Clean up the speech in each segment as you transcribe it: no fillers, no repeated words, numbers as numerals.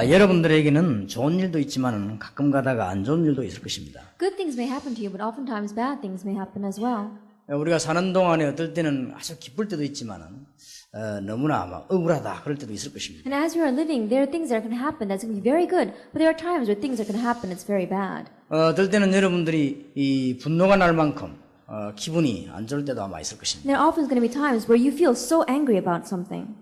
여러분들에게는 좋은 일도 있지만 가끔 가다가 안 좋은 일도 있을 것입니다. Good things may happen to you, but oftentimes bad things may happen as well. 우리가 사는 동안에 어떨 때는 아주 기쁠 때도 있지만은 너무나 막 억울하다 그럴 때도 있을 것입니다. And as you are living, there are things that are going to happen that's going to be very good, but there are times where things are going to happen that's very bad. 어떨 때는 여러분들이 이 분노가 날 만큼 기분이 안 좋을 때도 아마 있을 것입니다. There are often going to be times where you feel so angry about something.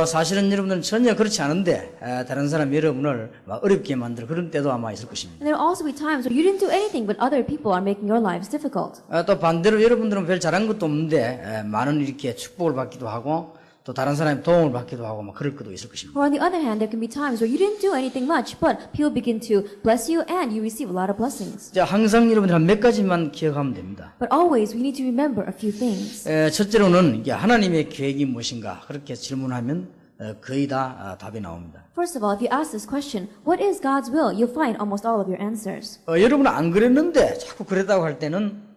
사실은 여러분들은 전혀 그렇지 않은데 다른 사람 여러분을 막 어렵게 만들 그런 때도 아마 있을 것입니다. And there will also be times where you didn't do anything, but other people are making your lives difficult. 또 반대로 여러분들은 별 잘한 것도 없는데 많은 이렇게 축복을 받기도 하고 또 다른 사람의 도움을 받기도 하고 막 그럴 것도 있을 것입니다. Or on the other hand, there can be times where you didn't do anything much, but people begin to bless you and you receive a lot of blessings. 자, 항상 여러분들 한 몇 가지만 기억하면 됩니다. But always we need to remember a few things. 첫째로는 이게 하나님의 계획이 무엇인가 그렇게 질문하면 거의 다 답이 나옵니다. First of all, if you ask this question, what is God's will, you'll find almost all of your answers. 여러분은 안 그랬는데 자꾸 그랬다고 할 때는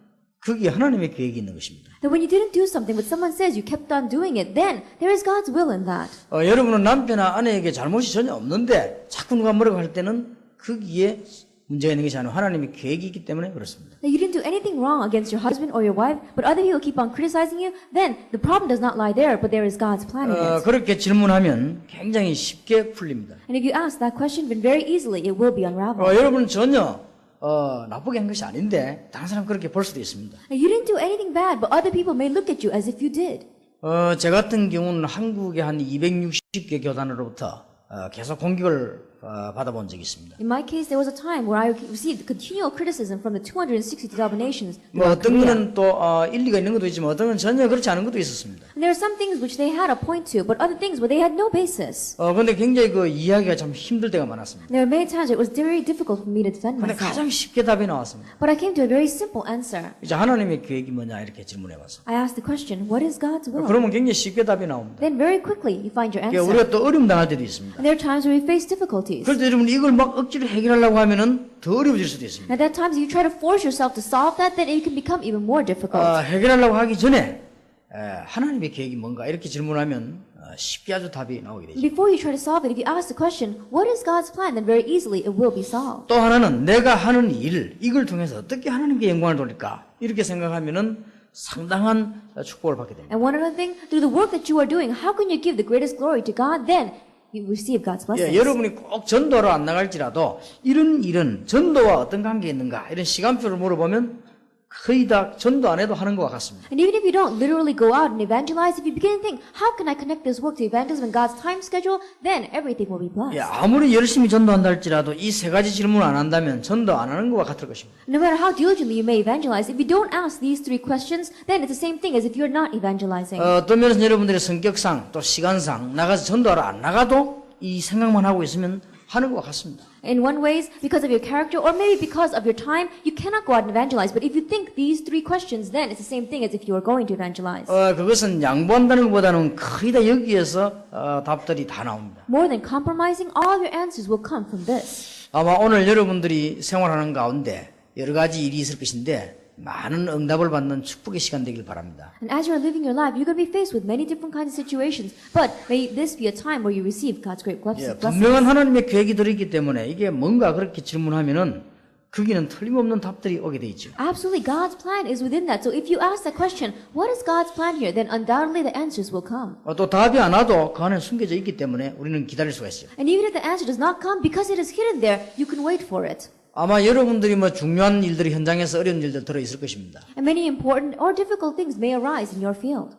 거기에 하나님의 계획이 있는 것입니다. That when you didn't do something, but someone says you kept on doing it, then there is God's will in that. 여러분은 남편이나 아내에게 잘못이 전혀 없는데 자꾸 누가 뭐라고 할 때는 거기에 문제가 있는 것이 아니라 하나님의 계획이 있기 때문에 그렇습니다. That you didn't do anything wrong against your husband or your wife, but other people keep on criticizing you, then the problem does not lie there, but there is God's plan in it. 그렇게 질문하면 굉장히 쉽게 풀립니다. And if you ask that question, then very easily it will be unraveled. 여러분은 전혀 나쁘게 한 것이 아닌데 다른 사람 그렇게 볼 수도 있습니다. You didn't do anything bad, but other people may look at you as if you did. 제 같은 경우는 한국의 한 260개 교단으로부터 계속 공격을 받아본 적이 있습니다. In my case, there was a time where I received continual criticism from the 260 denominations. 뭐 어떤 거는 또 일리가 있는 것도 있지만 어떤 건 전혀 그렇지 않은 것도 있었습니다. And there are some things which they had a point to, but other things where they had no basis. 근데 굉장히 그 이해하기가 참 힘들 때가 많았습니다. There were many times it was very difficult for me to defend 근데 myself. 가장 쉽게 답이 나왔습니다. But I came to a very simple answer. 이제 하나님의 계획이 뭐냐 이렇게 질문해봤어요. I asked the question, what is God's will? 그러면 굉장히 쉽게 답이 나옵니다. Then very quickly you find your 그러니까 answer. 우리가 또 어려움 당할 때도 있습니다. And there are times where we face difficulties. 그럴 때 여러분 이걸 막 억지로 해결하려고 하면은 더 어려워질 수도 있습니다. At that times, if you try to force yourself to solve that, then it can become even more difficult. 해결하려고 하기 전에 하나님의 계획이 뭔가 이렇게 질문하면 쉽게 아주 답이 나오게 되죠. Before you try to solve it, if you ask the question, what is God's plan, then very easily it will be solved. 또 하나는 내가 하는 일 이걸 통해서 어떻게 하나님께 영광을 돌릴까 이렇게 생각하면은 상당한 축복을 받게 됩니다. And one other thing, through the work that you are doing, how can you give the greatest glory to God? Then you receive God's blessings. 여러분이 꼭 전도로 안 나갈지라도 이런 일은 전도와 어떤 관계 있는가 이런 시간표를 물어보면 거의 다 전도 안 해도 하는 것 같습니다. And even if you don't literally go out and evangelize, if you begin to think, how can I connect this work to evangelism in God's time schedule, then everything will be blessed. 아무리 열심히 전도한다 할지라도 이 세 가지 질문을 안 한다면 전도 안 하는 것과 같을 것입니다. No matter how diligently you may evangelize, if you don't ask these three questions, then it's the same thing as if you're not evangelizing. 어떤 면에서 여러분들의 성격상 또 시간상 나가서 전도하러 안 나가도 이 생각만 하고 있으면 하는 것 같습니다. In one ways, because of your character, or maybe because of your time, you cannot go out and evangelize. But if you think these three questions, then it's the same thing as if you were going to evangelize. 그것은 양보한다는 것보다는 거의 다 여기에서 답들이 다 나옵니다. More than compromising, all of your answers will come from this. 아마 오늘 여러분들이 생활하는 가운데 여러 가지 일이 있을 것인데 많은 응답을 받는 축복의 시간 되길 바랍니다. And as you are living your life, you're going to be faced with many different kinds of situations. But may this be a time where you receive God's great blessings. 분명한 하나님의 계획이 들어있기 때문에 이게 뭔가 그렇게 질문하면은 거기는 틀림없는 답들이 오게 돼 있죠. Absolutely, God's plan is within that. So if you ask that question, what is God's plan here? Then undoubtedly the answers will come. 또 답이 안 와도 그 안에 숨겨져 있기 때문에 우리는 기다릴 수가 있어요. And even if the answer does not come, because it is hidden there, you can wait for it. 아마 여러분들이 뭐 중요한 일들이 현장에서 어려운 일들 들어 있을 것입니다. And many important or difficult things may arise in your field.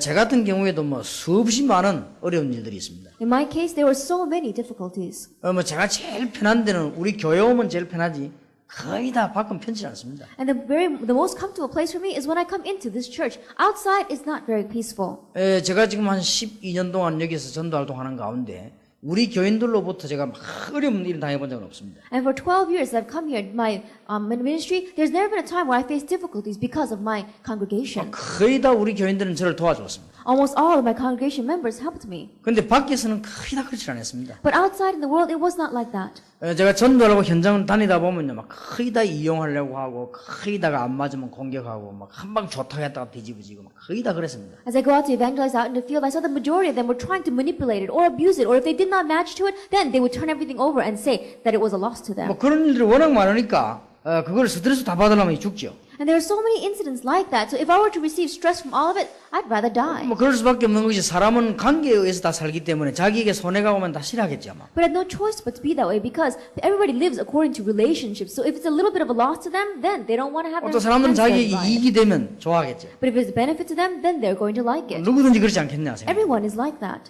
제 같은 경우에도 뭐 수없이 많은 어려운 일들이 있습니다. In my case, there were so many difficulties. 뭐 제가 제일 편한 데는 우리 교회 오면 제일 편하지 거의 다 밖은 편치 않습니다. And the most comfortable place for me is when I come into this church. Outside is not very peaceful. 제가 지금 한 12년 동안 여기서 전도 활동하는 가운데 우리 교인들로부터 제가 막 어려운 일을 당해본 적은 없습니다. And for 12 years that I've come here in my ministry, there's never been a time where I faced difficulties because of my congregation. 거의 다 우리 교인들은 저를 도와줬습니다. Almost all of my congregation members helped me. 근데 밖에서는 거의 다 그렇지 않았습니다. But outside in the world, it was not like that. 제가 전도하고 현장을 다니다 보면요, 막 거의 다 이용하려고 하고, 거의 다가 안 맞으면 공격하고, 막 한 방 좋다고 했다가 뒤집어지고, 막 거의 다 그랬습니다. As I go out to evangelize out in the field, I saw the majority of them were trying to manipulate it or abuse it, or if they did not match to it, then they would turn everything over and say that it was a loss to them. 뭐 그런 일들이 워낙 많으니까, 그걸 스트레스 다 받으려면 죽죠. And there are so many incidents like that, so if I were to receive stress from all of it, I'd rather die. 뭐 그럴 수밖에 없는 것이 사람은 관계에 의해서 다 살기 때문에 자기에게 손해가 오면 다 싫어하겠죠, 아마. But I had no choice but to be that way because everybody lives according to relationships. So if it's a little bit of a loss to them, then they don't want to have 또 their 사람들은 friends 자기에게 there. 이익이 되면 좋아하겠죠. But if it's a benefit to them, then they're going to like it. 누구든지 그렇지 않겠냐 생각. Everyone is like that.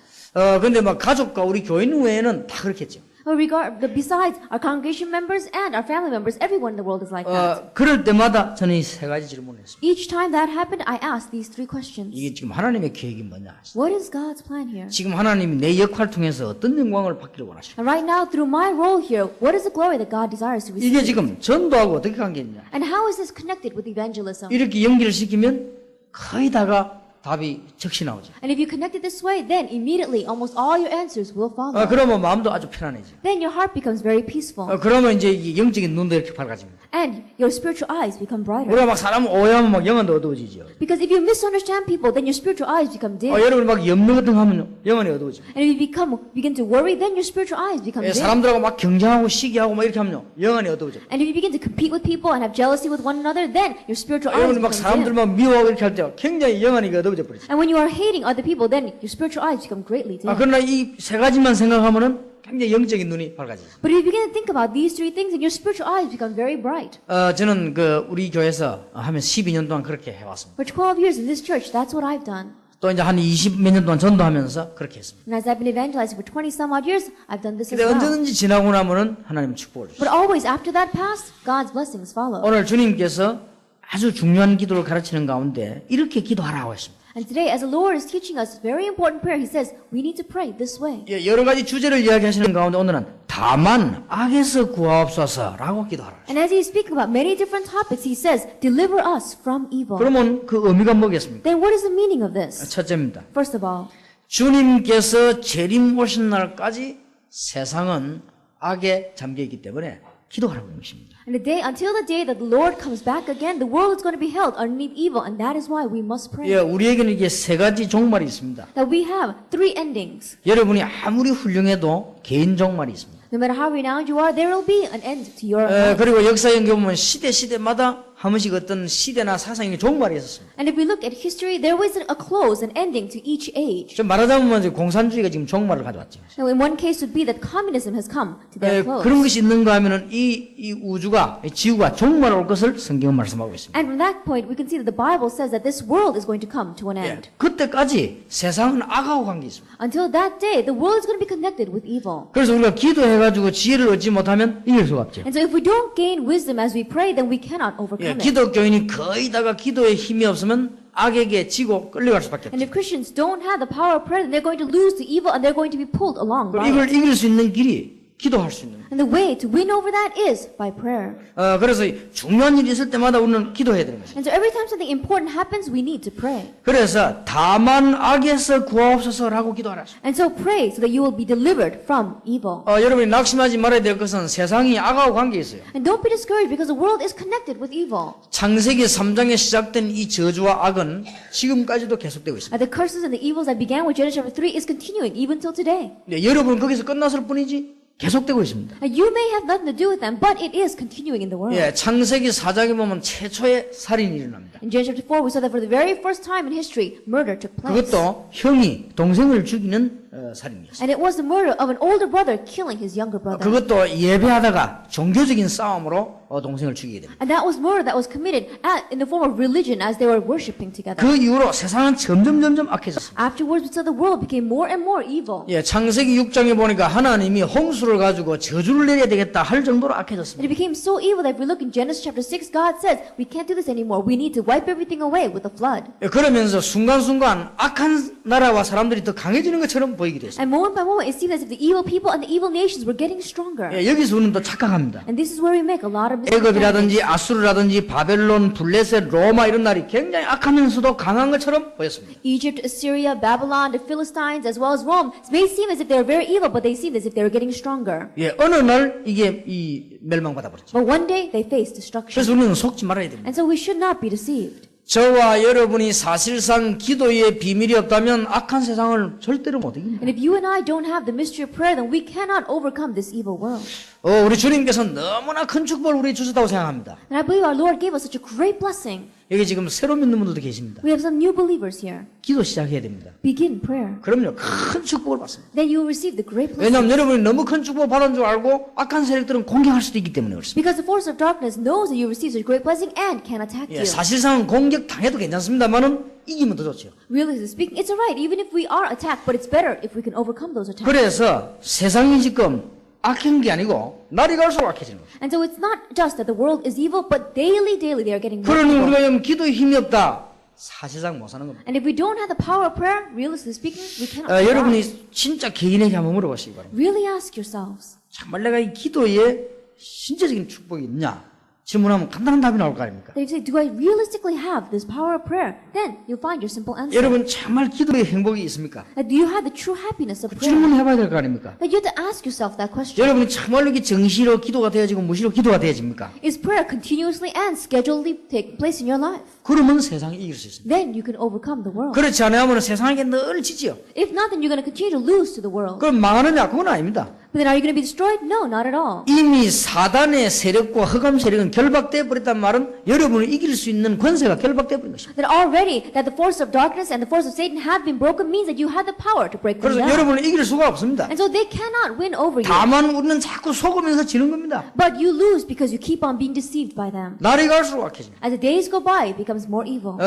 근데 막 가족과 우리 교인 외에는 다 그렇겠죠. Besides our congregation members and our family members, everyone in the world is like that. 그럴 때마다 저는 이 세 가지 질문을 했습니다. Each time that happened, I asked these three questions. 이게 지금 하나님의 계획이 뭐냐? What is God's plan here? 지금 하나님이 내 역할 통해서 어떤 영광을 받기를 원하십니까? And right now, through my role here, what is the glory that God desires to 이게 receive? 지금 전도하고 어떻게 관계있냐? And how is this connected with evangelism? 이렇게 연기를 시키면 거의 다가 답이 적시 나오죠. And if you connect it this way, then immediately almost all your answers will follow. 그러면 마음도 아주 편안해져. Then your heart becomes very peaceful. 그러면 이제 이 영적인 눈도 이렇게 밝아집니다. And your spiritual eyes become brighter. 우리가 막 사람 오해하면 막 영혼도 어두워지죠. Because if you misunderstand people, then your spiritual eyes become dim. 여러분 막 염려등하면 영혼이 어두워집니다. And if you begin to worry, then your spiritual eyes become dim. 사람들하고 막 경쟁하고 시기하고 막 이렇게 하면요 영혼이 어두워져. And if you begin to compete with people and have jealousy with one another, then your spiritual eyes 여러분 막 become dim. 사람들만 미워하고 이렇게 할 때 굉장히 영혼이 어두워져 버리죠. And when you are hating other people, then your spiritual eyes become greatly dim. 그러나 이 세 가지만 생각하면은 굉장히 영적인 눈이 밝아지죠. But if you begin to think about these three things, then your spiritual eyes become very bright. 저는 우리 교회에서 하면 12년 동안 그렇게 해왔습니다. For 12 years in this church, that's what I've done. 또 이제 한 20 몇 년 동안 전도하면서 그렇게 했습니다. And as I've been evangelizing for 20 some odd years, I've done this as 근데 well. 언제든지 지나고 나면은 하나님 축복을 주시죠. But always after that pass, God's blessings follow. 오늘 주님께서 아주 중요한 기도를 가르치는 가운데 이렇게 기도하라고 했습니다. And today, as the Lord is teaching us very important prayer, He says, we need to pray this way. 여러 가지 주제를 이야기하시는 가운데 오늘은 다만 악에서 구하옵소서라고 기도하라. And as He is speaking about many different topics, He says, deliver us from evil. 그러면 그 의미가 뭐겠습니까? Then what is the meaning of this? 첫째입니다. First of all, 주님께서 재림 오신 날까지 세상은 악에 잠겨 있기 때문에 기도하라는 것입니다. and until the day that the Lord comes back again, the world is going to be held underneath evil, and that is why we must pray. 우리에게는 이게 세 가지 종말이 있습니다. That we have three endings. 여러분이 아무리 훌륭해도 개인 종말이 있습니다. No matter how renowned you are, there will be an end to your life. 그리고 역사 연결 보면 시대마다 한 번씩 어떤 시대나 사상의 종말이 있었습니다. And if we look at history, there was a close, an ending to each age. 좀 말하자면 이제 공산주의가 지금 종말을 가져왔죠. Now, in one case would be that communism has come to their close. 그런 것이 있는가 하면은 이 우주가, 이 지구가 종말 올 것을 성경은 말씀하고 있습니다. And from that point, we can see that the Bible says that this world is going to come to an end. 그때까지 세상은 악하고 관계 있습니다. Until that day, the world is going to be connected with evil. 그래서 우리가 기도해가지고 지혜를 얻지 못하면 이길 수가 없죠. And so if we don't gain wisdom as we pray, then we cannot overcome it. 기독교인이 거의 다가 기도에 힘이 없으면 악에게 지고 끌려갈 수밖에 And 없죠. if Christians don't have the power of prayer, then they're going to lose to evil and they're going to be pulled along by 이걸 it. 이길 수 있는 길이 기도할 수 있는 거예요. And the way to win over that is by prayer. 그래서 중요한 일이 있을 때마다 우리는 기도해야 되는 거죠. And so every time something important happens, we need to pray. 그래서 다만 악에서 구하옵소서라고 기도하라. And so pray so that you will be delivered from evil. 여러분이 낙심하지 말아야 될 것은 세상이 악하고 관계 있어요. And don't be discouraged because the world is connected with evil. 창세기 3장에 시작된 이 저주와 악은 지금까지도 계속되고 있습니다. And the curses and the evils that began with Genesis chapter 3 is continuing even till today. 여러분은 거기서 끝났을 뿐이지 계속되고 있습니다. And you may have nothing to do with them, but it is continuing in the world. 창세기 4장에 보면 최초의 살인이 일어납니다. In Genesis chapter 4, we saw that for the very first time in history, murder took place. 그것도 형이 동생을 죽이는 살인이었어요. And it was the murder of an older brother killing his younger brother. 그것도 예배하다가 종교적인 싸움으로 동생을 죽이게 됩니다. And that was murder that was committed in the form of religion as they were worshiping together. 그 이후로 세상은 점점 악해졌습니다. Afterwards, we saw the world became more and more evil. 창세기 6장에 보니까 하나님이 홍수를 가지고 저주를 내려야 되겠다 할 정도로 악해졌습니다. And it became so evil that if we look in Genesis chapter 6, God says, we can't do this anymore. We need to wipe everything away with a flood. 그러면서 순간순간 악한 나라와 사람들이 더 강해지는 것처럼 보입니다. 보이게 됐습니다. And moment by moment, it seemed as if the evil people and the evil nations were getting stronger. 예, 여기서 우리는 또 착각합니다. And this is where we make a lot of mistakes. 애굽이라든지 아수르라든지 바벨론, 블레셋, 로마 이런 나라이 굉장히 악하면서도 강한 것처럼 보였습니다. Egypt, Assyria, Babylon, the Philistines, as well as Rome, may seem as if they were very evil, but they seemed as if they were getting stronger. 예, 어느 날 이게 이 멸망받아 버렸죠. But one day, they faced destruction. 그래서 우리는 속지 말아야 됩니다. And so we should not be deceived. 저와 여러분이 사실상 기도의 비밀이 없다면 악한 세상을 절대로 못 이깁니다. And if you and I don't have the mystery of prayer, then we cannot overcome this evil world. 우리 주님께서 너무나 큰 축복을 우리에게 주셨다고 생각합니다. And I believe our Lord gave us such a great blessing. 여기 지금 새로 믿는 분들도 계십니다. We have some new believers here. 기도 시작해야 됩니다. Begin prayer. 그럼요, 큰 축복을 받습니다. Then you will receive the great blessing. 왜냐하면 여러분이 너무 큰 축복을 받은 줄 알고 악한 세력들은 공격할 수도 있기 때문에 그렇습니다. Because the force of darkness knows that you receive such great blessing and can attack 예, you. 사실상 공격 당해도 괜찮습니다만은 이기면 더 좋죠. Really speaking, it's alright even if we are attacked, but it's better if we can overcome those attacks. 그래서 세상이 지금 악한 게 아니고 날이 갈수록 악해지는 거예요. And so it's not just that the world is evil, but daily they are getting more 그러니 evil. 우리가 기도에 힘이 없다. 사실상 못 사는 겁니다. And if we don't have the power of prayer, realistically speaking, we cannot survive. 여러분이 진짜 개인에게 한번 물어보시기 바랍니다. Really ask yourselves, 정말 내가 이 기도에 신체적인 축복이 있냐? 질문하면 간단한 답이 나올 거 아닙니까? that if you say, do I realistically have this power of prayer? Then you'll find your simple answer. 여러분 정말 기도에 행복이 있습니까? Do you have the true happiness of prayer? 질문해봐야 될 거 아닙니까? That you have to ask yourself that question. 여러분이 정말로 이게 정시로 기도가 되어지고 무시로 기도가 되어집니까? Is prayer continuously and schedulally take place in your life? 그러면 세상이 이길 수 있습니다. Then you can overcome the world. 그렇지 않으면 세상에게 늘 지지요. If not, then you're going to continue to lose to the world. 그럼 망하느냐? 그건 아닙니다. But then are you going to be destroyed? No, not at all. 이미 사단의 세력과 흑암 세력은 결박되어 버렸단 말은 여러분을 이길 수 있는 권세가 결박되어 버린 것입니다. That already that the force of darkness and the force of Satan have been broken means that you have the power to break them 그래서 down. 여러분을 이길 수가 없습니다. And so they cannot win over you. 다만 우리는 자꾸 속으면서 지는 겁니다. But you lose because you keep on being deceived by them. 날이 갈수록 악해집니다. As the days go by, it becomes more evil.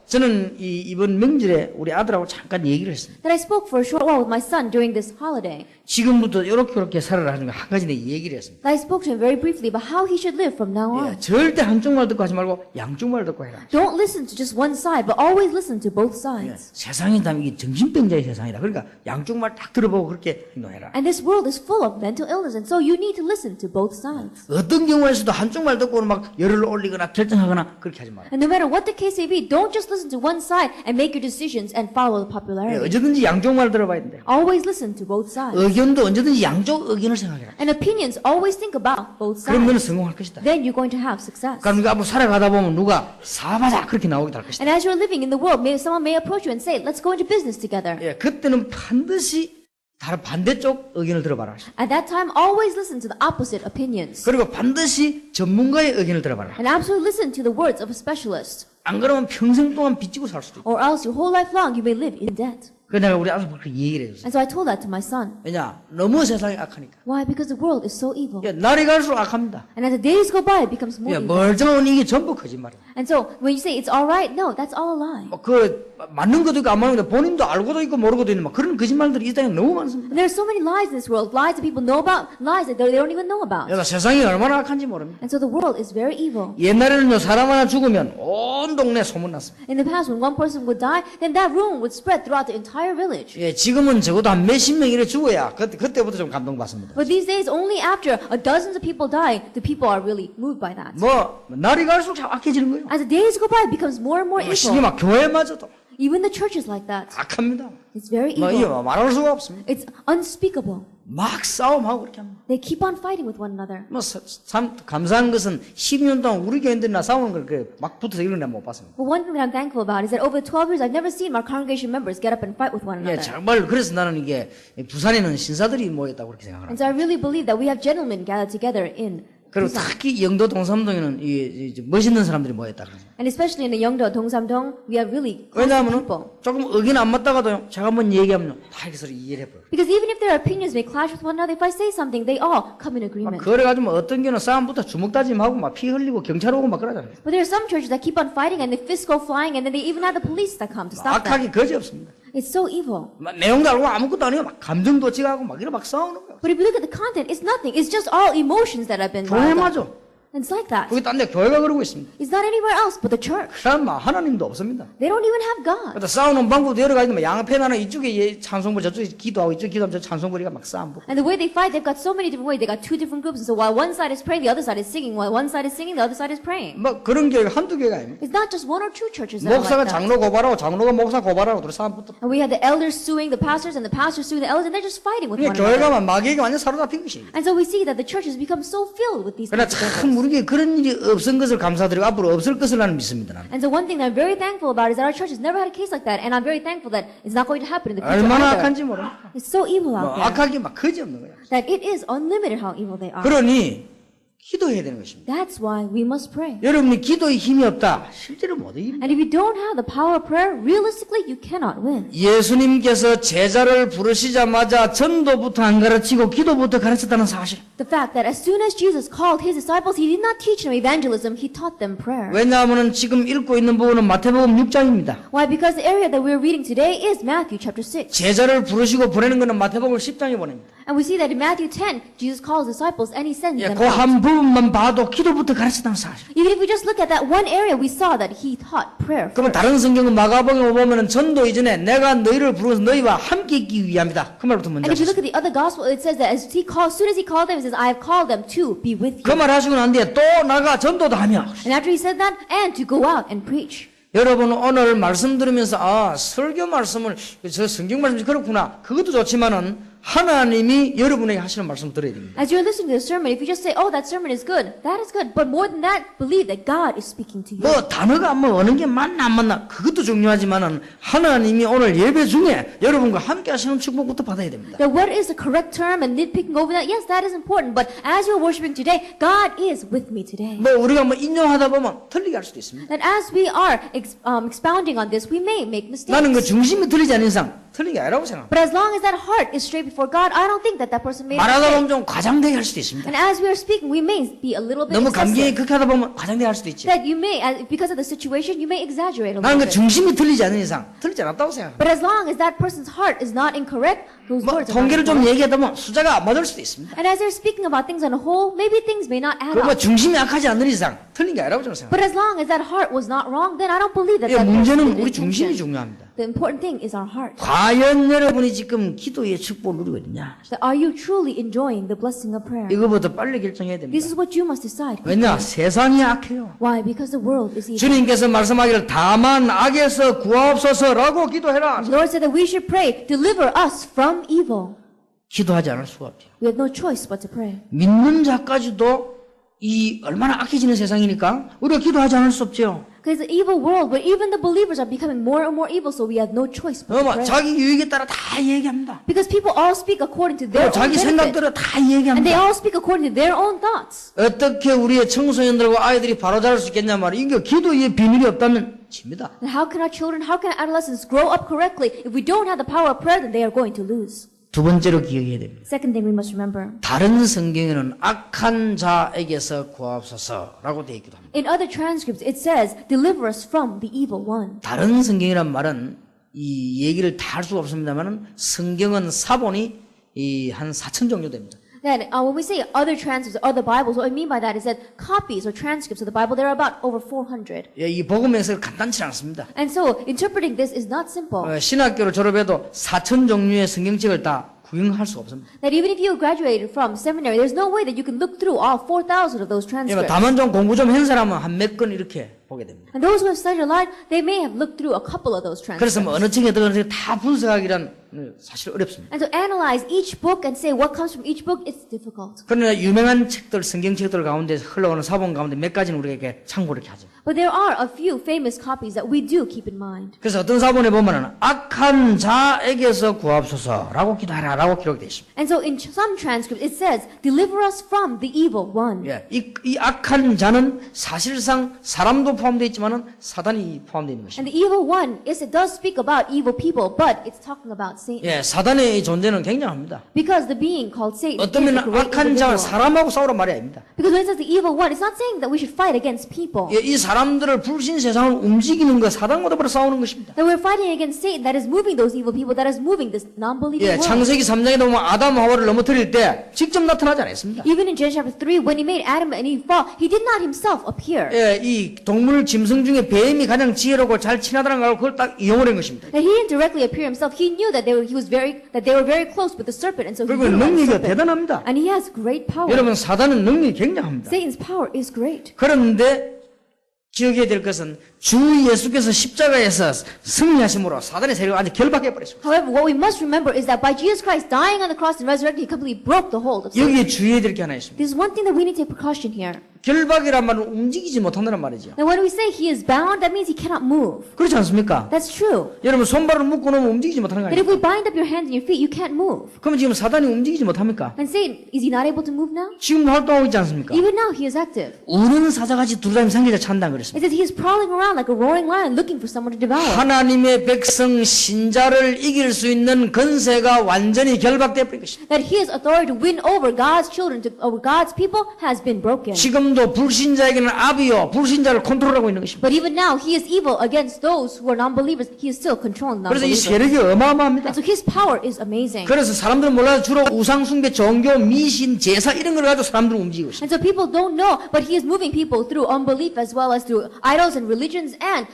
저는 이번 명절에 우리 아들하고 잠깐 얘기를 했습니다. That I spoke for a short while with my son during this holiday. 지금부터 이렇게 살아라 하는 거 한 가지 내가 얘기를 했습니다. That I spoke to him very briefly about how he should live from now on. 예, 절대 한쪽 말 듣고 하지 말고 양쪽 말 듣고 해라. Don't listen to just one side, but always listen to both 예, sides. 세상이 다 이게 정신병자의 세상이다. 그러니까 양쪽 말 딱 들어보고 그렇게 행동해라. And this world is full of mental illness, and so you need to listen to both sides. 어떤 경우에서도 한쪽 말 듣고는 막 열을 올리거나 결정하거나 그렇게 하지 마라. And no matter what the case may be, don't just listen to one side and make your decisions and follow the 예, popularity. 어쩌든지 양쪽 말 들어봐야 된다. Always listen to both sides. 의견도 언제든지 양쪽 의견을 생각해라. And opinions, always think about both 그럼 너는 sides. 성공할 것이다. Then you're going to have success. 그러니까 한번 살아가다 보면 누가 사바자 그렇게 나오기도 할 것이다. And as you're living in the world, someone may approach you and say, let's go into business together. 예, 그때는 반드시 다른 반대쪽 의견을 들어봐라. At that time, always listen to the opposite opinions. 그리고 반드시 전문가의 의견을 들어봐라. And absolutely listen to the words of a specialist. 안 그러면 평생 동안 빚지고 살 수도 있고. Or else your whole life long you may live in debt. 그래서 내가 우리 아들 그렇게 얘기를 해줬어요. And so I told that to my son. 왜냐? 너무 세상이 악하니까. Why? Because the world is so evil. 예, 날이 갈수록 악합니다. And as the days go by, it becomes more 예, evil. 멀쩡한 이게 전부 거짓말이에요. And so when you say it's all right, no, that's all a lie. 그 맞는 것도 있고 안 맞는 것도 본인도 알고도 있고 모르고도 있는 막 그런 거짓말들이 이 땅에 너무 많습니다. And there are so many lies in this world, lies that people know about, lies that they don't even know about. 그래서 세상이 얼마나 악한지 모릅니다. And so the world is very evil. 옛날에는요 사람 하나 죽으면 온 동네 소문났습니다. In the past, when one person would die, then that rumor would spread throughout the entire village. 예, 지금은 적어도 한 몇십 명 이래 죽어야 그때부터 좀 감동받습니다. But these days, only after dozens of people die, the people are really moved by that. 뭐 날이 갈수록 참 악해지는 거예요. As the days go by, it becomes more and more 신이 evil. 막 교회마저도 Even the church is like that. 악합니다. It's very 뭐 이게 evil. 말할 수가 없습니다. It's unspeakable. 막 싸움하고 그렇게 합니다. They keep on fighting with one another. 뭐 참 감사한 것은 12년 동안 우리 교인들이나 싸우는 걸 막 붙어서 이런 데못 봤습니다. But one thing that I'm thankful about is that over 12 years, I've never seen our congregation members get up and fight with one 예, another. 정말 그래서 나는 이게 부산에는 신사들이 모였다고 그렇게 생각을 And 합니다. so I really believe that we have gentlemen gathered together in 그리고 Busan. 특히 영도 동삼동에는 이 멋있는 사람들이 모였다 그러죠. And especially in the Yeongdo, Dongsamdong, we have really classy 왜냐하면 people. 조금 의견 안 맞다가도 제가 한번 얘기하면 다 이렇게 서로 이해를 해버려요. Because even if their opinions may clash with one another, if I say something, they all come in 막 agreement. 그래가지고 뭐 어떤 경우는 싸움부터 주먹 다짐하고 막 피 흘리고 경찰 오고 막 그러잖아요. But there are some churches that keep on fighting and the fists go flying and then they even have the police that come to stop that. 악하기 거지 없습니다. It's so evil. 막 내용도 알고 아무것도 아니고 막 감정도 지가고 막 이래 막 싸우는 거예요. But if you look at the content, it's nothing. It's just all emotions that have been riled up. 교회마저 And it's like that. 그게 딴 데 교회가 그러고 있습니다. It's not anywhere else but the church. 그럼 하나님도 없습니다. They don't even have God. 그러다 싸우는 방법도 여러 가지인데 양편 하나 이쪽에 찬송부 저쪽에 기도하고 이쪽에 기도하면 저 찬송부리가 막 싸움 붙고 And the way they fight, they've got so many different ways. They got two different groups. And so while one side is praying, the other side is singing. While one side is singing, the other side is praying. 뭐 그런 교회가 한두 교회가 아닙니다. It's not just one or two churches that are 목사가 like that. 장로 고발하고 장로가 목사 고발하고 둘이 싸움 붙어. And we have the elders suing the pastors and the pastors suing the elders, and they're just fighting with one 그러니까 another. 교회가 마귀에게 완전 사로잡힌 것이. And so we see that the church has become so filled with these 그러나 types of 참 devils. 우리에게 그런 일이 없은 것을 감사드리고 앞으로 없을 것을 나는 믿습니다. 나는. And so one thing that I'm very thankful about is that our church has never had a case like that, and I'm very thankful that it's not going to happen in the future 얼마나 either. 악한지 모릅니다. It's so evil 뭐 out there 악하기 막 거지 없는 거야. that it is unlimited how evil they are. 그러니 기도해야 되는 것입니다. That's why we must pray. 여러분이 기도에 힘이 없다. 실제로 못 이깁니다. And if you don't have the power of prayer, realistically, you cannot win. 예수님께서 제자를 부르시자마자 전도부터 안 가르치고 기도부터 가르쳤다는 사실. The fact that as soon as Jesus called his disciples, he did not teach them evangelism, he taught them prayer. 왜냐하면 지금 읽고 있는 부분은 마태복음 6장입니다. Why? Because the area that we're reading today is Matthew chapter 6. 제자를 부르시고 보내는 것은 마태복음 10장에 보냅니다. And we see that in Matthew 10, Jesus calls disciples and he sends them 그 out. 한 부분만 봐도 기도부터 가르쳤다는 사실. Even if we just look at that one area, we saw that he taught prayer. 그러면 다른 성경은 마가복음에 보면은 전도 이전에 내가 너희를 부르서 너희와 함께 있기 위함이다. 그 말부터 먼저 And if you 하셨어요. look at the other gospel, it says that as soon as he called them, he says, I have called them to be with 그 you. 말 하시고 난 뒤에 또 나가 전도도 하며. And after he said that, and to go out and preach. 여러분 오늘 말씀 들으면서 설교 말씀을 저 성경 말씀이 그렇구나. 그것도 좋지만은 하나님이 여러분에게 하시는 말씀 들어야 됩니다. As you're listening to the sermon, if you just say, oh, that sermon is good, that is good. But more than that, believe that God is speaking to you. 뭐 단어가 뭐 어느 게 맞나 안 맞나 그것도 중요하지만은 하나님이 오늘 예배 중에 여러분과 함께 하시는 축복부터 받아야 됩니다. That what is the correct term and nitpicking over that, yes, that is important. But as you're worshiping today, God is with me today. 뭐 우리가 뭐 인용하다 보면 틀리게 할 수도 있습니다. That as we are expounding on this, we may make mistakes. 나는 그 중심이 틀리지 않는 이상 틀린 게 아니라고 생각합니다. But as long as that heart is straight before God, I don't think that that person made a 말하다 mistake. 보면 좀 과장되게 할 수도 있습니다. And as we are speaking, we may be a little bit 너무 감정이 excessive. 극하다 보면 과장되게 할 수도 있지. That you may, because of the situation, you may exaggerate a 나는 그 little bit. 중심이 틀리지 않는 이상 틀리지 않았다고 생각합니다. But as long as that person's heart is not incorrect, those 뭐 words are not 통계를 좀 incorrect. 얘기하다 보면 숫자가 안 맞을 수도 있습니다. And as they're speaking about things on a whole, maybe things may not add 그뭐 up. 중심이 악하지 않는 이상 틀린 게 아니라고 저는 생각합니다. But as long as that heart was not wrong, then I don't believe that 예, that person 문제는 did 우리 중심이 intention. 중요합니다. The important thing is our heart. 과연 여러분이 지금 기도의 축복을 누리고 있느냐? That are you truly enjoying the blessing of prayer? 이거부터 빨리 결정해야 This 됩니다. is what you must decide. 왜냐? 세상이 악해요. Why? Because the world is evil. 주님께서 말씀하기를 다만 악에서 구하옵소서라고 기도해라. The Lord said that we should pray, deliver us from evil. 기도하지 않을 수가 없죠. We have no choice but to pray. 믿는 자까지도 이 얼마나 악해지는 세상이니까 우리가 기도하지 않을 수 없죠. Because the evil world where even the believers are becoming more and more evil, so we have no choice but to pray. 자기 유익에 따라 다 얘기합니다. Because people all speak according to their own 자기 benefit. 생각대로 다 And they 얘기합니다. all speak according to their own thoughts. 어떻게 우리의 청소년들과 아이들이 바로 자랄 수 있겠냐 말이에요. 이게 기도의 비밀이 없다면 집니다. And how can our children, how can our adolescents grow up correctly? If we don't have the power of prayer, then they are going to lose. 두 번째로 기억해야 됩니다. Second thing we must remember. 다른 성경에는 악한 자에게서 구하옵소서라고 되어 있기도 합니다. In other transcripts, it says, deliver us from the evil one. 다른 성경이란 말은 이 얘기를 다 할 수가 없습니다만은 성경은 사본이 한 4,000 정도 됩니다. Then, when we say other transcripts, other Bibles, what I mean by that is that copies or transcripts of the Bible, there are about over 400. 이 복음 해석을 간단치 않습니다. And so, interpreting this is not simple. 신학교를 졸업해도 4,000 종류의 성경책을 다 구경할 수가 없습니다. That even if you graduated from seminary, there's no way that you can look through all 4,000 of those transcripts. 다만 좀 공부 좀 한 사람은 한 몇 건 이렇게 보게 됩니다. And those who have studied a lot, they may have looked through a couple of those transcripts. 그래서 뭐 어느 책에 들어가서 다 분석하기란 사실 어렵습니다. And to analyze each book and say what comes from each book, it's difficult. 그러나 유명한 책들, 성경책들 가운데 흘러오는 사본 가운데 몇 가지는 우리가 이렇게 참고를 이렇게 하죠. But there are a few famous copies that we do keep in mind. 그래서 어떤 사본에 보면은 악한 자에게서 구하옵소서라고 기도하라라고 기록되어 있습니다. And so in some transcripts, it says, deliver us from the evil one. 이 악한 자는 사실상 사람도 포함되어 있지만은 사단이 포함되어 있는 것입니다. And the evil one, yes, it does speak about evil people, but it's talking about Satan. 예, 사단의 존재는 굉장합니다. Because the being called Satan is 어떤 a 면은 great 악한 자, individual. 사람하고 싸우란 말이 아닙니다. Because when it says the evil one, it's not saying that we should fight against people. 예, 이 사람들을 불신 세상을 움직이는 것, 사단과 더불어 싸우는 것입니다. That we're fighting against Satan that is moving those evil people, that is moving this non-believing 예, world. 창세기 3장에 보면 아담 하와를 넘어뜨릴 때 직접 나타나지 않았습니다. Even in Genesis chapter 3, when he made Adam and Eve fall, he did not himself appear. 예, 이 동물 짐승 중에 뱀이 가장 지혜롭고 잘 친하다는 걸 그걸 딱 이용을 한 것입니다. That he didn't directly appear himself. He knew that they were very close with the serpent, and so he 그리고 utilized the 능력이 serpent. 대단합니다. And he has great power. 여러분 사단은 능력이 굉장합니다. Satan's power is great. 그런데 기억해야 될 것은 주 예수께서 십자가에서 승리하심으로 사단의 세력을 아주 결박해 버렸습니다. However, what we must remember is that by Jesus Christ dying on the cross and resurrecting, he completely broke the hold of Satan. 여기에 주의해야 될 게 하나 있습니다. There's one thing that we need to take precaution here. 결박이란 말은 움직이지 못한다는 말이죠. Now, when we say he is bound, that means he cannot move. 그렇지 않습니까? That's true. 여러분 손발을 묶고 놓으면 움직이지 못하는 거 That if 아니에요? we bind up your hands and your feet, you can't move. 그러면 지금 사단이 움직이지 못합니까? And Satan, is he not able to move now? 지금 활동하고 있지 않습니까? Even now, he is active. 우는 사자같이 두루다니며 상기자 찬다 그랬습니다. It says he is prowling around like a roaring lion looking for someone to devour. 하나님의 백성 신자를 이길 수 있는 건세가 완전히 결박되어 버린 것입니다. That his authority to win over God's children, over God's people, has been broken. 지금도 불신자에게는 압이요 불신자를 컨트롤하고 있는 것입니다. But even now, he is evil against those who are non-believers. He is still controlling 그래서 이 non-believers. 세력이 어마어마합니다. And so his power is amazing. 그래서 사람들은 몰라도 주로 우상숭배, 종교, 미신, 제사 이런 걸 가지고 사람들을 움직이고 있습니다. And so people don't know, but he is moving people through unbelief as well as through idols and religions and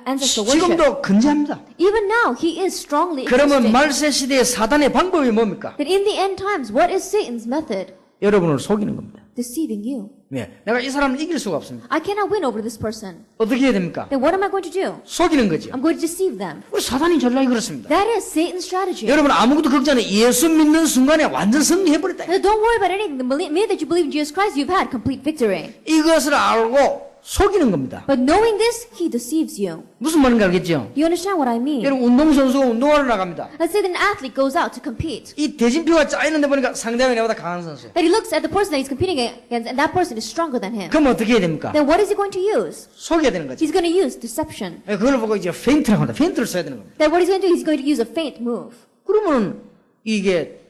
ancestor worship. 지금도 근제합니다. Even now, he is strongly 그러면 existing. 말세 시대의 사단의 방법이 뭡니까? That in the end times, what is Satan's method? 여러분을 속이는 겁니다. Deceiving you. 네, 내가 이 사람을 이길 수가 없습니다. I cannot win over this person. 어떻게 해야 됩니까? Then what am I going to do? 속이는 거죠. I'm going to deceive them. 우리 사단이 전략이 그렇습니다. That is Satan's strategy. 여러분 아무것도 걱정 안 해요. 예수 믿는 순간에 완전 승리해버렸다. And don't worry about anything. The minute that you believe in Jesus Christ, you've had complete victory. 이것을 알고 속이는 겁니다. But knowing this, he deceives you. 무슨 말인지 알겠죠? Do you understand what I mean? 여러분 운동선수가 운동하러 나갑니다. Let's say that an athlete goes out to compete. 이 대진표가 짜있는데 보니까 상대방이 나보다 강한 선수예요. That he looks at the person that he's competing against, and that person is stronger than him. 그럼 어떻게 해야 됩니까? Then what is he going to use? 속여야 되는 거죠. He's going to use deception. 그걸 보고 이제 페인트라고 합니다. 페인트를 써야 되는 겁니다. Then what he's going to do, he's going to use a feint move. 그러면 이게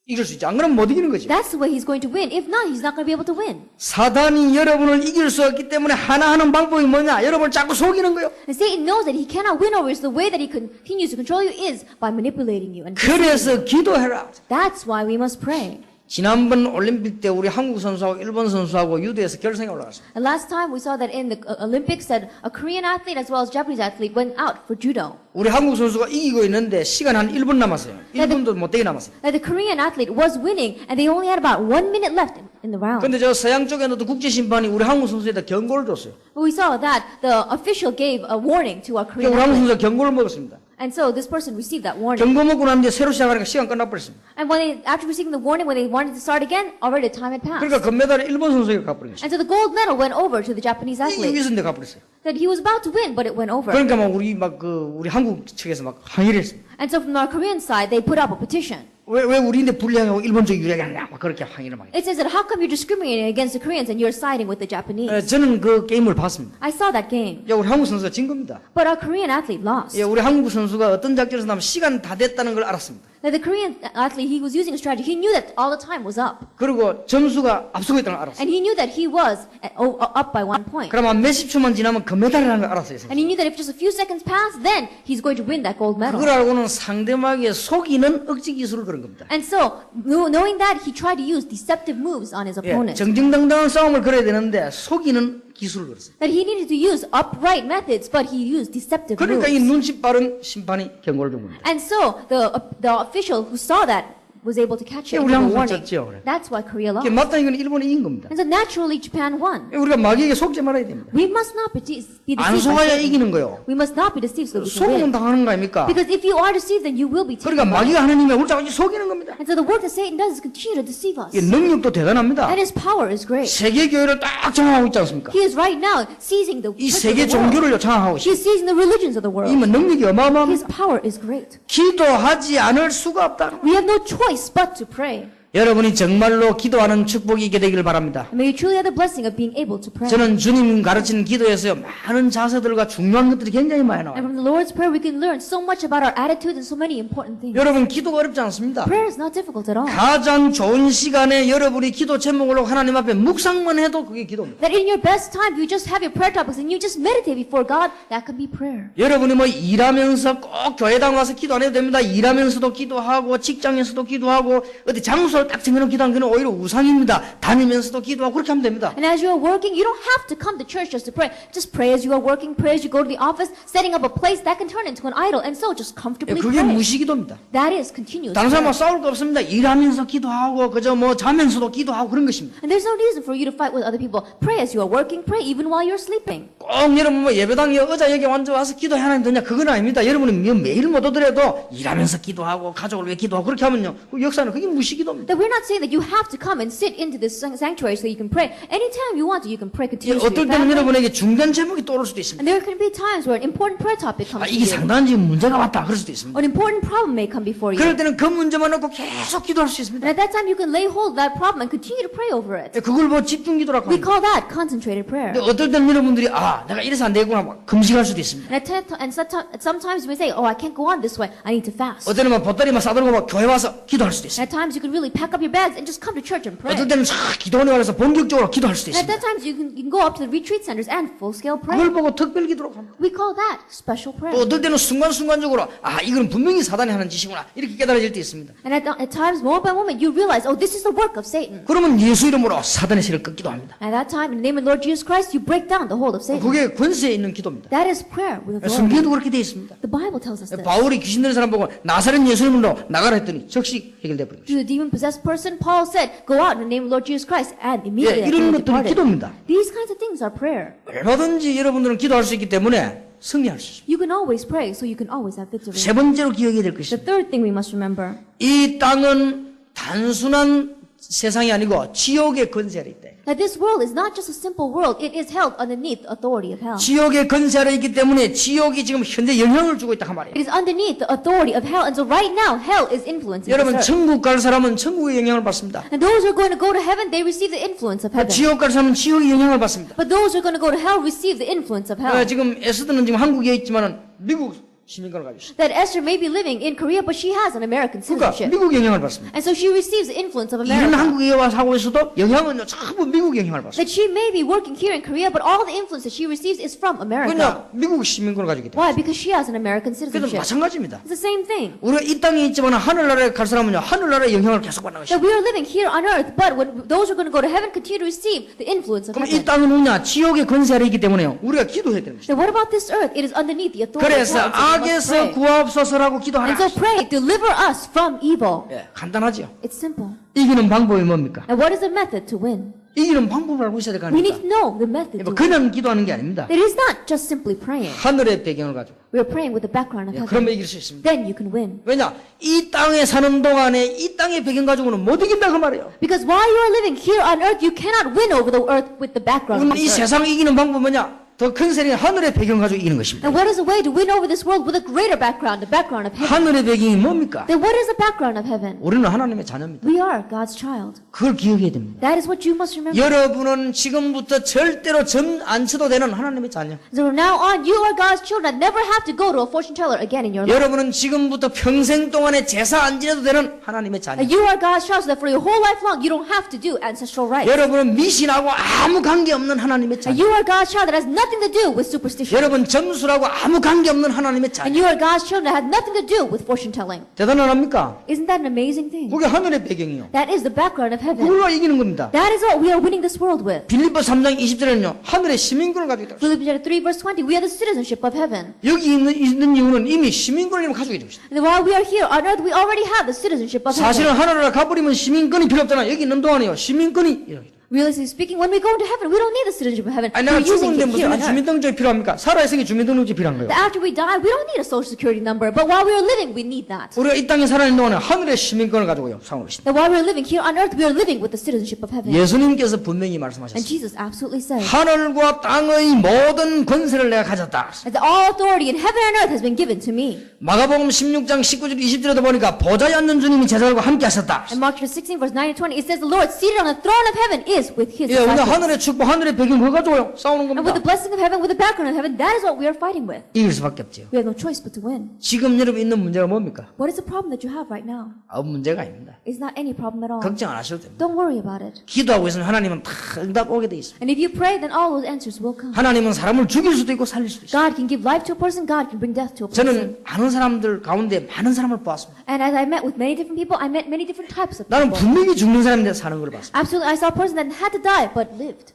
이길 수 있죠. 안 그러면 못 이기는 거죠. That's the way he's going to win. If not, he's not going to be able to win. 사단이 여러분을 이길 수 없기 때문에 하나 하는 방법이 뭐냐? 여러분을 자꾸 속이는 거예요. And Satan knows that he cannot win over you. So the way that he continues to control you is by manipulating you. And deceiving you. 그래서 기도해라. That's why we must pray. 지난번 올림픽 때 우리 한국 선수하고 일본 선수하고 유도에서 결승에 올라갔습니다. And last time we saw that in the Olympics that a Korean athlete as well as Japanese athlete went out for judo. 우리 한국 선수가 이기고 있는데 시간 한 1분 남았어요. 1분도 못 되게 남았어요. That the Korean athlete was winning and they only had about 1 minute left in the round. 근데 저 서양 쪽에도 국제 심판이 우리 한국 선수에다 경고를 줬어요. But we saw that the official gave a warning to our Korean 우리 한국 athlete. 선수가 경고를 먹었습니다. And so this person received that warning. 경고 먹고 나는데 새로 시작하니까 시간 끝나버렸습니다. And when they, after receiving the warning, when they wanted to start again, already the time had passed. 그러니까 금메달을 일본 선수에게 가버린 것이죠. And so the gold medal went over to the Japanese athlete. 여기서 내가 가버렸어요. That he was about to win, but it went over. 그러니까 막 우리 한국 측에서 막 항의를 했습니다. And so from our Korean side, they put up a petition. 왜 우리인데 불리하고 일본 쪽이 유리하게 하냐? 막 그렇게 항의를 막. It says that how come you're discriminating against the Koreans and you're siding with the Japanese? 저는 그 게임을 봤습니다. I saw that game. 야, 우리 한국 선수가 진 겁니다. But our Korean athlete lost. 예, 우리 한국 선수가 어떤 작전에서 나면 시간 다 됐다는 걸 알았습니다. That the Korean athlete, he was using a strategy. He knew that all the time was up. 그리고 점수가 앞서고 있다는 걸 알았어요. And he knew that he was up by 1 point. 그러면 몇십 초만 지나면 금메달이라는 걸 알았어요. And he knew that if just a few seconds passed, then he's going to win that gold medal. 그걸 알고는 상대방에게 속이는 억지 기술을 그런 겁니다. And so, knowing that, he tried to use deceptive moves on his 예, opponent. 정정당당한 싸움을 걸어야 되는데 속이는 기술을 걸었어요. That he needed to use upright methods, but he used deceptive 그러니까 이 moves. 눈치 빠른 심판이 경고를 준 겁니다. And so, the official who saw that was able to catch it 우리 and give a 한국 warning. 졌죠, 그래. That's why Korea 이게 lost. 맞다 이건 일본이 이긴 겁니다. And so naturally, Japan won. 우리가 마귀에게 속지 말아야 됩니다. We must not be deceived 안 by 속아야 Satan. 이기는 거요. We must not be deceived so we can 속으면 win. 당하는 거 아닙니까? Because if you are deceived, then you will be taken 그러니까 by. 마귀가 하는 힘에 우리 자꾸 속이는 겁니다. And so the work that Satan does is continue to deceive us. 이 능력도 대단합니다. And his power is great. 세계 교회를 딱 장악하고 있지 않습니까? He is right now seizing the 이 churches 세계 of the world. 종교를 장악하고 He 있어요. is seizing the religions of the world. 이면 능력이 His 어마어마합니다. power is great. 기도하지 않을 수가 없다. We have no choice but to pray. 여러분이 정말로 기도하는 축복이 있게 되기를 바랍니다. And may you truly have the blessing of being able to pray. 저는 주님 가르치는 기도에서 많은 자세들과 중요한 것들이 굉장히 많이 And 나와요. from the Lord's Prayer, we can learn so much about our attitude and so many important things. 여러분 기도가 어렵지 않습니다. Prayer is not difficult at all. 가장 좋은 시간에 여러분이 기도 제목을 놓고 하나님 앞에 묵상만 해도 그게 기도입니다. That in your best time, you just have your prayer topics and you just meditate before God, that can be prayer. 여러분이 뭐 일하면서 꼭 교회당 와서 기도 안 해도 됩니다. 일하면서도 기도하고 직장에서도 기도하고 어디 장소를 딱 정해놓고 기도하는 건 오히려 우상입니다. 다니면서도 기도하고 그렇게 하면 됩니다. And as you are working, you don't have to come to church just to pray. Just pray as you are working, pray as you go to the office, setting up a place that can turn into an idol. And so just comfortably 그게 pray. 무시기도입니다. That is continuous 다른 prayer. 사람하고 싸울 거 없습니다. 일하면서 기도하고 그저 뭐 자면서도 기도하고 그런 것입니다. And there's no reason for you to fight with other people. Pray as you are working, pray even while you're sleeping. 꼭 여러분 뭐 예배당에 의자 여기 앉아 와서 기도해 하나님 되냐 그건 아닙니다. 여러분은 매일 못 오더라도 일하면서 기도하고 가족을 위해 기도하고 그렇게 하면요. 그 역사는 그게 무시기도입니다. That we're not saying that you have to come and sit into this sanctuary so you can pray. Anytime you want to, you can pray continuously. 어떨 때는 여러분에게 중간 제목이 떠오를 수도 있습니다. And there can be times where an important prayer topic comes to 이게 you. 상당한 지금 문제가 왔다 그럴 수도 있습니다. An important problem may come before you. 그럴 때는 그 문제만 놓고 계속 기도할 수 있습니다. And at that time, you can lay hold of that problem and continue to pray over it. 그걸 뭐 집중 기도라고 We 합니다. call that concentrated prayer. 근데 어떨 때는 여러분들이 내가 이래서 안 되겠구나 막 금식할 수도 있습니다. And sometimes we say, oh, I can't go on this way. I need to fast. 어떨 때는 막 보따리만 싸들고 막 교회 와서 기도할 수도 있습니다. At times, you can really pack up your bags and just come to church and pray. 어떨 때는 기도원에 가서 본격적으로 기도할 수도 And at 있습니다. that times, you can go up to the retreat centers and full-scale pray. 그걸 보고 특별 기도라고 합니다. We call that special 또 prayer. 어떨 때는 순간순간적으로 이건 분명히 사단이 하는 짓이구나 이렇게 깨달아질 때 있습니다. And at times, moment by moment, you realize, oh, this is the work of Satan. 그러면 예수 이름으로 사단의 세를 끊기도 합니다. At that time, in the name of the Lord Jesus Christ, you break down the hold of Satan. 그게 권세에 있는 기도입니다. That is prayer with authority. 성경에도 그렇게 되어 있습니다. The Bible tells us this. 바울이 귀신 들린 사람 보고 나사렛 예수 이름으로 나가라 했더니 즉시 해결돼 버린 To 것입니다. the demon-possessed person, Paul said, go out in the name of the Lord Jesus Christ, and immediately that 이런 demon 것들이 departed. 기도입니다. These kinds of things are prayer. 얼마든지 여러분들은 기도할 수 있기 때문에 승리할 수 있습니다. You can always pray, so you can always have victory. 세 번째로 기억해야 될 The 것입니다. third thing we must remember, 이 땅은 단순한 세상이 아니고 지옥의 권세 아래 있다. that this world is not just a simple world, it is held underneath the authority of hell. 지옥의 권세 아래 있기 때문에 지옥이 지금 현재 영향을 주고 있다 그 말이에요. It is underneath the authority of hell, and so right now, hell is influencing this 여러분 earth. 천국 갈 사람은 천국의 영향을 받습니다. And those who are going to go to heaven, they receive the influence of heaven. 지옥 갈 사람은 지옥의 영향을 받습니다. But those who are going to go to hell receive the influence of hell. 지금 에스더는 지금 한국에 있지만은 미국 시민권을 가지고 있어요. That Esther may be living in Korea, but she has an American 그러니까 citizenship. 미국 영향을 받습니다. And so she receives the influence of 이런 America. 한국에 와서 하고 있어도 영향은 전부 미국 영향을 받습니다. That she may be working here in Korea, but all the influence that she receives is from America. 그냥 미국 시민권을 가지고 있기 때문에. Why? Because she has an American 그래도 citizenship. 마찬가지입니다. It's the same thing. 우리가 이 땅에 있지만 하늘나라에 갈 사람은요 하늘나라의 영향을 계속 받는 That 것입니다. we are living here on earth, but when those who are going to go to heaven continue to receive the influence of 그럼 이 heaven. 땅은 뭐냐 지옥의 권세 아래 있기 때문에요 우리가 기도해야 되는 것입니다. Then what about this earth? It is underneath the authority of 그래서 hell. So we must 악에서 pray. 구하옵소서라고 And 기도하라. so pray, deliver us from evil. 간단하죠. It's simple. 이기는 방법이 뭡니까? And what is the method to win? 이기는 방법을 알고 있어야 될 거 We need 아닙니까? to know the method to win. 그냥 기도하는 게 아닙니다. It is not just simply praying. 하늘의 배경을 가지고. We are praying with the background of 그러면 heaven. 이길 수 있습니다. Then you can win. 왜냐? 이 땅에 사는 동안에 이 땅의 배경 가지고는 못 이긴다 그 말이에요. Because while you are living here on earth, you cannot win over the earth with the background of 그럼 이 this earth. 세상을 이기는 방법은 뭐냐? 더 큰 세상의 하늘의 배경 가지고 이기는 것입니다. And what is the way to win over this world with a greater background, the background of heaven? 하늘의 배경이 뭡니까? Then what is the background of heaven? 우리는 하나님의 자녀입니다. We are God's child. 그걸 기억해야 됩니다. That is what you must remember. 여러분은 지금부터 절대로 점 안 쳐도 되는 하나님의 자녀. So from now on, you are God's children. Never have to go to a fortune teller again in your life. 여러분은 지금부터 평생 동안에 제사 안 지내도 되는 하나님의 자녀. And you are God's child, so that for your whole life long, you don't have to do ancestral rites. 여러분은 미신하고 아무 관계없는 하나님의 And 자녀. you are God's child that has nothing to do with superstition. 여러분 점수라고 아무 관계없는 하나님의 자녀. And you are God's children that have nothing to do with fortune telling. 대단합니까? Isn't that an amazing thing? 그게 하늘의 배경이요. That is the background of heaven. 그걸로 이기는 겁니다. That is what we are winning this world with. 빌립보 3장 20절에는요. 하늘의 시민권을 가지고 있다. Philippians 3 verse 20, we are the citizenship of heaven. 여기 있는 이유는 이미 시민권을 가지고 있는 것입니다. And while we are here on earth, we already have the citizenship of 사실은 heaven. 하늘나라 가버리면 시민권이 필요 없잖아. 여기 있는 동안에요. 시민권이 이렇게. Realistically speaking, when we go into heaven, we don't need the citizenship of heaven. 아니 내가 We're using 죽었는데 it here 무슨 on earth. 주민등록증이 필요합니까? 살아있으니 주민등록증이 필요한 거예요. That after we die, we don't need a social security number, but while we are living, we need that. 우리가 이 땅에 살아있는 동안에 하늘의 시민권을 가지고요. 상으로 있습니다. That while we are living here on earth, we are living with the citizenship of heaven. 예수님께서 분명히 And 말씀하셨어요. Jesus absolutely said 하늘과 땅의 모든 권세를 내가 가졌다. that all authority in heaven and earth has been given to me. 마가복음 16장 19절 20절에도 보니까 보좌에 앉는 주님이 제자들과 함께 하셨다. In Mark chapter 16, verse 9 and 20, it says the Lord seated on the throne of heaven is with his 예, 우리가 disciples. 하늘의 축복, 하늘의 배경 그거 가지고요. 싸우는 And with 겁니다. the blessing of heaven, with the background of heaven, that is what we are fighting with. 이길 수밖에 없죠. We have no choice but to win. 지금 여러분 있는 문제가 뭡니까? What is the problem that you have right now? 아무 문제가 아닙니다. It's not any problem at all. 걱정 안 하셔도 됩니다. Don't worry about it. 기도하고 있으면 하나님은 다 응답 오게 돼 있습니다. And if you pray, then all those answers will come. 하나님은 사람을 죽일 수도 있고 살릴 수도 있어요. God can give life to a person, God can bring death to a person. 저는 아는 사람들 가운데 많은 사람을 보았습니다. And as I met with many different people, I met many different types of 나는 people. 분명히 죽는 사람인데 사는 걸 봤습니다. Absolutely, I saw a person that had to die, but lived.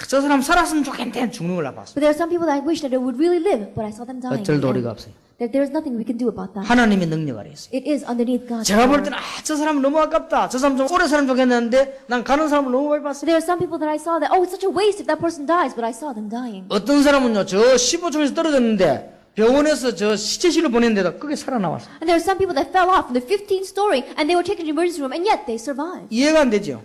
저 사람 살았으면 좋겠는데 죽는 걸 봤습니다. But there are some people that I wish that they would really live, but I saw them dying. 어쩔 도리가 없어요. That there is nothing we can do about that. 하나님의 능력 아래 있어요. It is underneath God's 제가 볼 power. 때는 저 사람 너무 아깝다. 저 사람 좀 오래 살면 좋겠는데 난 가는 사람을 너무 많이 봤어요. So there are some people that I saw that, oh, it's such a waste if that person dies, but I saw them dying. 어떤 사람은요, 저 15층에서 떨어졌는데 병원에서 저 시체실을 보냈는데도 그게 살아나왔어요. And there are some people that fell off from the 15th story and they were taken to the emergency room and yet they survived. 이해가 안 되죠.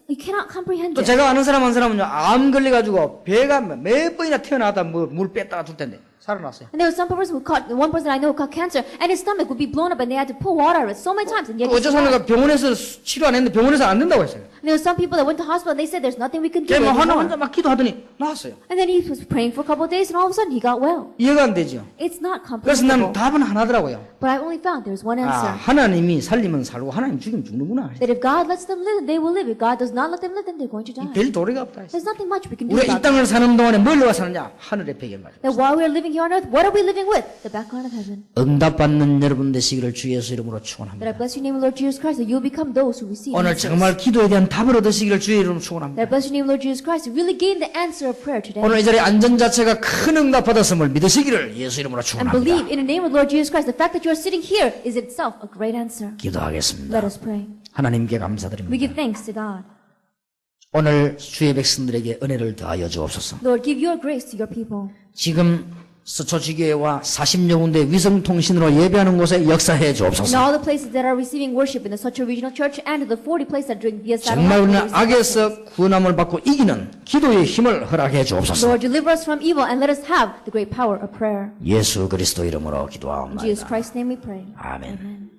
You cannot comprehend 또 it. 제가 아는 사람 한 사람은요, 암 걸려가지고 배가 몇 번이나 태어나다 물 뺐다가 줄 텐데 살아났어요. And there was some person who caught, one person I know who caught cancer and his stomach would be blown up and they had to pull water out of it so many times and yet he 어제 survived. 사람가 병원에서 치료 안 했는데 병원에서 안 된다고 했어요. And there were some people that went to hospital and they said there's nothing we can do 걔 하나 anymore. 혼자 막 기도하더니 나았어요. And then he was praying for a couple of days and all of a sudden he got well. 이해가 안 되죠. It's not 그래서 나는 comprehensible. 답은 하나더라고요. But I only found there's one 아, answer. 하나님이 살리면 살고 하나님 죽이면 죽는구나. That if God lets them live, they will live. If God does not let them live, then they're going to die. 별 도리가 없다. There's nothing much we can do 우리가 이 about that. 땅을 사는 동안에 뭘로 사느냐? 하늘의 배경 가지고. That while we are living here on earth, what are we living with? The background of heaven. 응답받는 여러분 되시기를 주 예수 이름으로 That I 축원합니다. bless your name, Lord Jesus Christ, that you'll become those who receive 오늘 answers. 정말 기도에 대한 답을 얻으시기를 주의 이름으로 That I 축원합니다. bless your name, Lord Jesus Christ, to really gain the answer of prayer today. 오늘 이 자리에 안전 자체가 큰 응답 받았음을 믿으시기를 예수 이름으로 And believe 축원합니다. in the name of Lord Jesus Christ, the fact that you are sitting here is itself a great answer. 기도하겠습니다. Let us pray. 하나님께 We 감사드립니다. give thanks to God. 오늘 주의 백성들에게 은혜를 더하여 주옵소서. Lord, give your grace to your people. 지금 서초지교회와 40여 군데 위성통신으로 예배하는 곳에 역사해 In 주옵소서. all the places that are receiving worship in the Socho Regional Church and the 40 places that during via 정말 우리는 satellite. 악에서 구원함을 받고 이기는 기도의 힘을 허락해 주옵소서. Lord, deliver us from evil and let us have the great power of prayer. 예수 그리스도 이름으로 In Jesus 기도하옵나이다. Christ's name we pray. 아멘. Amen.